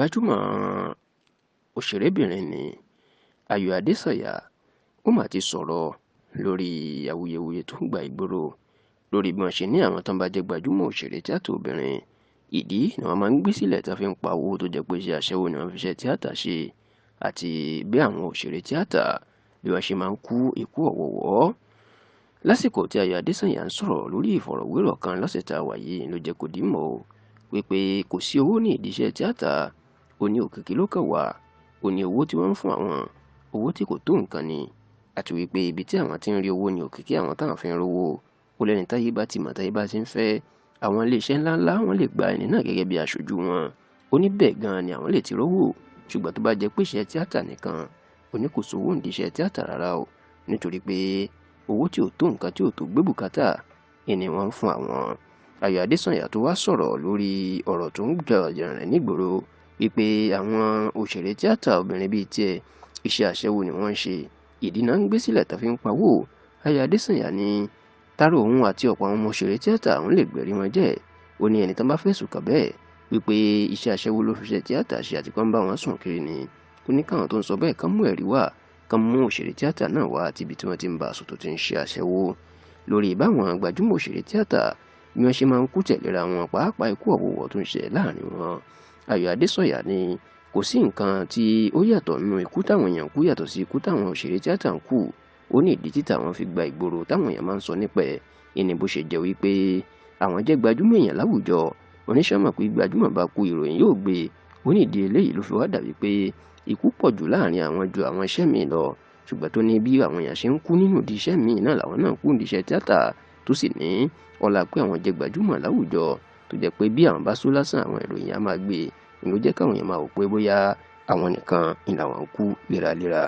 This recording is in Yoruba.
gbajúmọ̀ òṣèrébìnrin ni Ayọ̀ Adésànyà ó mà ti sọ̀rọ̀ lórí awuyewuye tó ń gba ìgboro lórí bí wọ́n ṣe ní àwọn tó ń bá jẹ́ gbajúmọ̀ òṣèré tíátà obìnrin ìdí ni wọ́n máa ń gbé sílẹ̀ tó fi ń pa owó tó jẹ́ pé iṣẹ́ aṣẹ́wó ni wọ́n fi ṣe tíátà ṣe àti bí àwọn òṣèré tíátà bí wọ́n ṣe máa ń kú ikú ọ̀wọ̀wọ́. Lásìkò tí Ayọ̀ Adésànyà ń sọ̀rọ̀ lórí ìfọ̀rọ̀wérọ̀ kan lọ́sẹ̀ tá a wà yìí ló jẹ́ kó dì mọ́ wípé kò sí owó ní ìdí iṣẹ́ tíátà, ó ní òkìkí ló kàn wá, ó ní owó tí wọ́n ń fún àwọn owó tí kò tó nǹkan ni, àti wípé ibi tí àwọn ti ń rí owó ní òkìkí àwọn táwọn fi ń rówó. Ó lẹ́ni táyé bá ti mọ̀ táyé bá ti ń fẹ́, àwọn iléeṣẹ́ ńláńlá wọ́n lè gba ẹni náà gẹ́gẹ́ bí aṣojú wọn. Ó ní bẹ́ẹ̀ gan-an ni àwọn lè ti rówó, ṣùgbọ́n tó bá jẹ́ pé iṣẹ́ tíátà nìkan, ó ní kò sówó ní iṣẹ́ tíátà rárá o, nítorí pé owó tí ò tó nǹkan tí ò tó gbé bùkátà ni wọ́n ń fún àwọn. Ayọ̀ Adésànyà tó wá sọ̀rọ̀ lórí ọ̀rọ̀ tó ń jà rẹ̀ nígboro wípé àwọn òṣèré tíátà obìnrin bíi tiẹ̀ iṣẹ́ aṣẹ́wó ni wọ́n ń ṣe, ìdí náà ń gbé sílẹ̀ tó fi ń pawó. Ayọ̀ Adésànyà ní táró òun àti ọ̀pọ̀ àwọn ọmọ òṣèré tíátà òun lè gbẹ̀rí wọn jẹ́. Ó ní ẹni tó bá fẹ̀sùn kàn bẹ́ẹ̀ wípé iṣẹ́ aṣẹ́wó ló fi ṣe tíátà ṣe àti kán bá wọn sùn kiri ni. Ó ní káwọn tó ń sọ bẹ́ẹ̀ kán mú ẹ̀rí wá, kán mú òṣèré tíátà náà wá àti ibi tí wọ́n ti ń bá a sùn tó ti ń ṣe aṣẹ́wó. Lórí ìbáwọn gbajúmọ̀ òṣèré tíátà bí wọ́n ṣe máa ń kú tẹ̀léra wọn pàápàá ikú ọ̀wọ̀wọ̀ tó ń ṣe láàrin wọn, Ayọ̀ Adésànyà ní kò sí nǹkan tí ó yàtọ̀ nínú ikú táwọn èèyàn kú yàtọ̀ sí ikú táwọn òṣèré tíátà ń kú. Ó ní ìdí tí táwọn fi gba ìgboro táwọn èèyàn máa ń sọ nípa ẹ̀ ìní bó ṣe jẹ́ wípé àwọn jẹ́ gbajúmọ̀ èèyàn láwùjọ. Oníṣẹ́mọ̀ pé gbajúmọ̀ bá kú ìròyìn yóò gbé. Ó ní ìdí eléyìí ló fi wá dàbí pé ikú pọ̀ jù láàrin àwọn ju àwọn iṣẹ́ míì lọ, ṣùgbọ́n tó ní bí àwọn èèyàn ṣe ń kú nínú ìdí iṣẹ́ míì náà làwọn náà ń kú ní iṣẹ́ tíátà, tó sì ní ọlá pé àwọn jẹ́ gbajúmọ̀ láwùjọ tó jẹ́ pé bí àwọn bá sọ lásán àwọn ìròyìn á máa gbé ìlú jẹ́ káwọn èèyàn máa wò pé bóyá àwọn nìkan ni làwọn ń kú léraléra.